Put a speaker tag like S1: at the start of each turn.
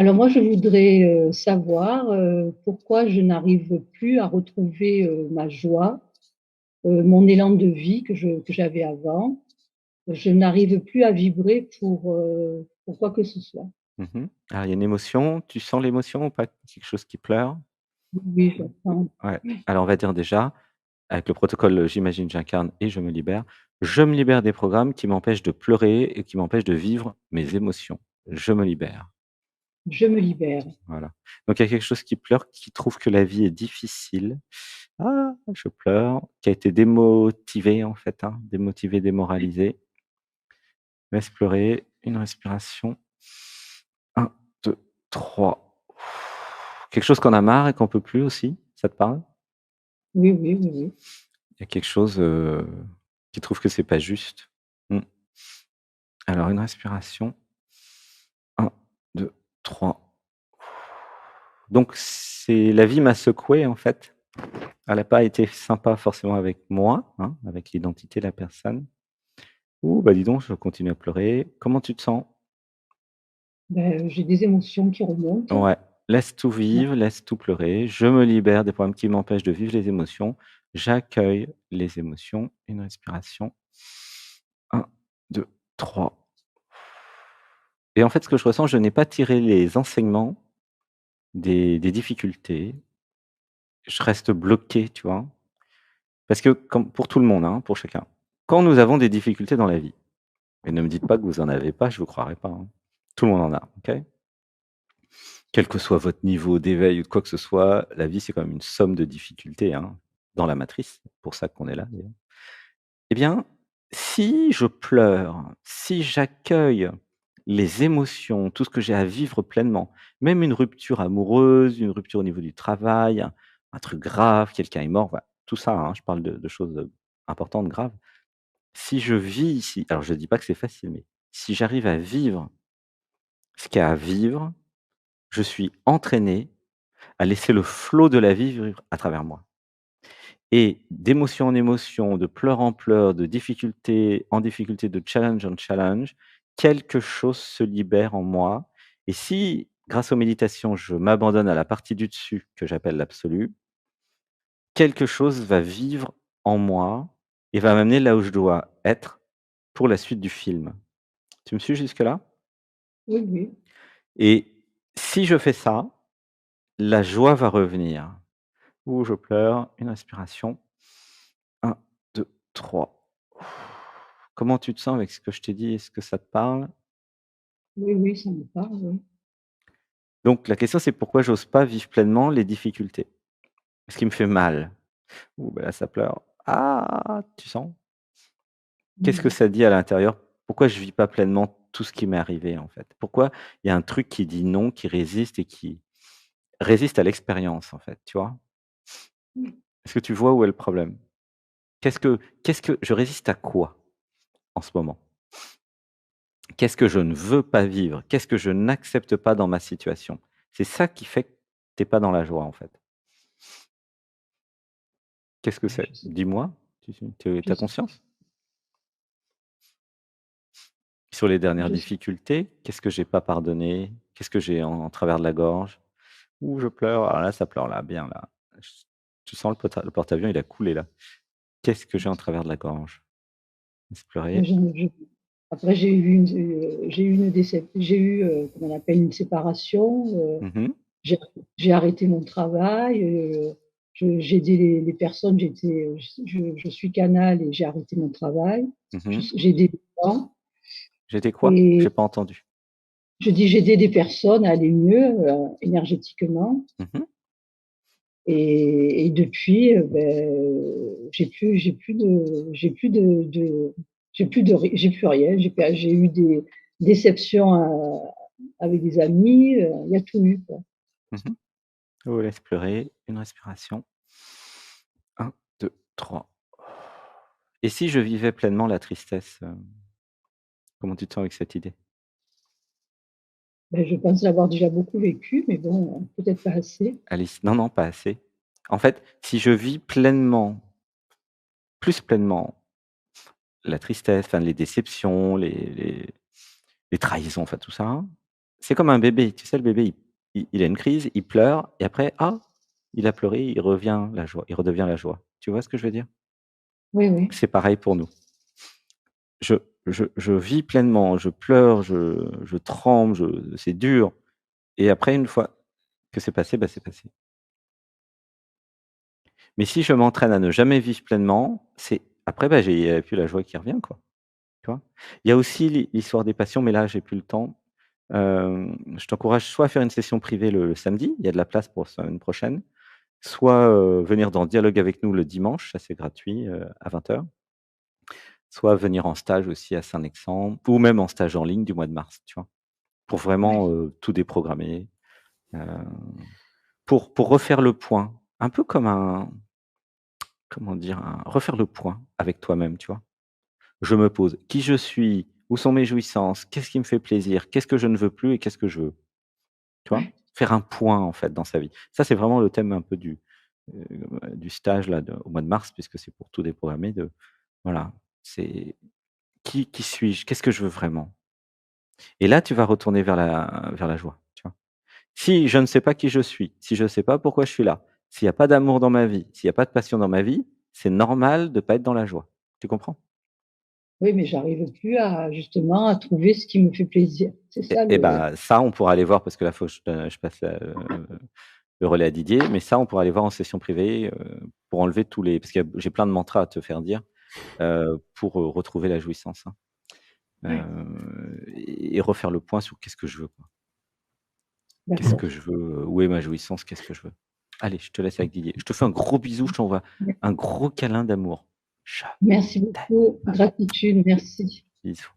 S1: Alors moi, je voudrais, savoir, pourquoi je n'arrive plus à retrouver, ma joie, mon élan de vie que j'avais avant. Je n'arrive plus à vibrer pour quoi que ce soit.
S2: Mmh. Alors il y a une émotion, tu sens l'émotion ou pas? Quelque chose qui pleure?
S1: Oui, j'entends.
S2: Ouais. Alors on va dire déjà, avec le protocole, «J'imagine, j'incarne et je me libère». Je me libère des programmes qui m'empêchent de pleurer et qui m'empêchent de vivre mes émotions. Je me libère.
S1: Je me libère.
S2: Voilà. Donc il y a quelque chose qui pleure, qui trouve que la vie est difficile. «Ah, je pleure», qui a été démotivé en fait, hein, démotivé, démoralisé. Laisse pleurer, une respiration. 1, 2, 3. Quelque chose qu'on a marre et qu'on peut plus aussi, ça te parle?
S1: Oui, oui, oui, oui.
S2: Il y a quelque chose, qui trouve que c'est pas juste. Mmh. Alors une respiration. 1, 2, 3. Donc c'est la vie m'a secoué en fait. Elle a pas été sympa forcément avec moi, hein, avec l'identité de la personne. Ouh, bah, dis donc, je continue à pleurer. Comment tu te sens?
S1: J'ai des émotions qui remontent.
S2: Ouais, laisse tout
S1: Ouais.
S2: vivre, laisse tout pleurer. Je me libère des problèmes qui m'empêchent de vivre les émotions. J'accueille les émotions. Une respiration. 1, 2, 3. Et en fait, ce que je ressens, je n'ai pas tiré les enseignements des difficultés. Je reste bloqué, tu vois? Parce que comme pour tout le monde, hein, pour chacun. Quand nous avons des difficultés dans la vie, et ne me dites pas que vous en avez pas, je vous croirai pas, hein. Tout le monde en a, OK? Quel que soit votre niveau d'éveil ou de quoi que ce soit, la vie, c'est quand même une somme de difficultés, hein, dans la matrice. C'est pour ça qu'on est là, d'ailleurs. Eh bien, si je pleure, si j'accueille les émotions, tout ce que j'ai à vivre pleinement, même une rupture amoureuse, une rupture au niveau du travail, un truc grave, quelqu'un est mort, voilà, tout ça, hein, je parle de choses, importantes, graves. Si je vis ici, alors je ne dis pas que c'est facile, mais si j'arrive à vivre ce qu'il y a à vivre, je suis entraîné à laisser le flot de la vie vivre à travers moi. Et d'émotion en émotion, de pleurs en pleurs, de difficulté en difficulté, de challenge en challenge, quelque chose se libère en moi. Et si, grâce aux méditations, je m'abandonne à la partie du dessus que j'appelle l'absolu, quelque chose va vivre en moi et va m'amener là où je dois être pour la suite du film. Tu me suis jusque-là?
S1: Oui, oui.
S2: Et si je fais ça, la joie va revenir. Ouh, je pleure, une respiration. 1, 2, 3. Comment tu te sens avec ce que je t'ai dit? Est-ce que ça te parle?
S1: Oui, oui, ça me parle, oui.
S2: Donc la question, c'est pourquoi j'ose pas vivre pleinement les difficultés? Ce qui me fait mal. Ouh, bah, là, ça pleure. Ah! Tu sens? Qu'est-ce que
S1: Mmh.
S2: ça dit à l'intérieur? Pourquoi je vis pas pleinement tout ce qui m'est arrivé, en fait? Pourquoi il y a un truc qui dit non, qui résiste et qui résiste à l'expérience, en fait, tu vois? Est-ce que tu vois où est le problème? Qu'est-ce que je résiste à quoi en ce moment? Qu'est-ce que je ne veux pas vivre? Qu'est-ce que je n'accepte pas dans ma situation? C'est ça qui fait que tu es pas dans la joie, en fait. Qu'est-ce que c'est?
S1: Je sais
S2: Dis-moi, tu
S1: je
S2: as
S1: sais pas.
S2: conscience? Sur les dernières
S1: Je sais
S2: difficultés, qu'est-ce que j'ai pas pardonné? Qu'est-ce que j'ai en travers de la gorge? Ouh, je pleure, alors là, ça pleure là, bien là. Ch Tu sens le porte-avions, il a coulé là. Qu'est-ce que j'ai en travers de la gorge? Laisse pleurer.
S1: je après j'ai eu une j'ai eu, comment on appelle, une séparation,
S2: Mmh.
S1: j'ai j'ai arrêté mon travail, j'aidais les personnes, je suis canal et j'ai arrêté mon travail.
S2: Mmh.
S1: J'ai aidé des gens
S2: J'étais quoi?
S1: et
S2: J'ai pas entendu.
S1: je dis j'aidais des personnes à aller mieux, énergétiquement
S2: Mmh.
S1: et depuis, j'ai plus rien. J'ai eu des déceptions, avec des amis, il y a tout eu, quoi.
S2: Mmh. Oh, laisse pleurer, une respiration. 1, 2, 3. Et si je vivais pleinement la tristesse, comment tu te sens avec cette idée?
S1: Je pense l'avoir déjà beaucoup vécu, mais bon, peut-être pas assez.
S2: Alice, non, non, pas assez. En fait, si je vis pleinement, plus pleinement la tristesse, enfin les déceptions, les trahisons, enfin tout ça, hein, c'est comme un bébé, tu sais, le bébé, il a une crise, il pleure et après, ah, il a pleuré, il redevient la joie. Tu vois ce que je veux dire?
S1: Oui, oui.
S2: C'est pareil pour nous. Je je vis pleinement, je pleure, je tremble, c'est dur et après une fois que c'est passé, bah, c'est passé. Mais si je m'entraîne à ne jamais vivre pleinement, c'est après, bah, j'ai plus la joie qui revient, quoi, tu vois? Il y a aussi l'histoire des passions, mais là, j'ai plus le temps. Je t'encourage soit à faire une session privée le samedi, il y a de la place pour semaine prochaine, soit, venir dans Dialogue avec nous le dimanche, ça c'est gratuit, à 20h, soit venir en stage aussi à Saint-Nexent ou même en stage en ligne du mois de mars, tu vois? Pour
S1: Ouais.
S2: vraiment, tout déprogrammer, heu, pour refaire le point, un peu comme un comment dire? Refaire le point avec toi-même, tu vois? Je me pose: «Qui je suis? Où sont mes jouissances? Qu'est-ce qui me fait plaisir? Qu'est-ce que je ne veux plus et qu'est-ce que je veux?» Tu vois?
S1: Ouais.
S2: Faire un point, en fait, dans sa vie. Ça, c'est vraiment le thème un peu du stage là au mois de mars, puisque c'est pour tout déprogrammer voilà, c'est qui suis-je? Qu'est-ce que je veux vraiment? Et là, tu vas retourner vers la joie, tu vois? Si je ne sais pas qui je suis, si je ne sais pas pourquoi je suis là, s'il y a pas d'amour dans ma vie, s'il y a pas de passion dans ma vie, c'est normal de pas être dans la joie. Tu comprends?
S1: Oui, mais j'arrive plus à justement à trouver ce qui me fait plaisir. C'est ça
S2: Et
S1: le
S2: bah, ça, on pourra aller voir parce que là, faut que je passe le relais à Didier, mais ça, on pourra aller voir en session privée, pour enlever tous les parce que j'ai plein de mantras à te faire dire, pour, retrouver la jouissance, hein,
S1: ouais,
S2: et refaire le point sur qu'est-ce que je veux, quoi? Qu'est-ce
S1: d'accord.
S2: que je veux? Où est ma jouissance? Qu'est-ce que je veux? Allez, je te laisse avec Didier. Je te fais un gros bisou, je t'envoie un gros câlin d'amour. Je
S1: Merci
S2: t'aime.
S1: beaucoup. Gratitude, merci.
S2: Bisous.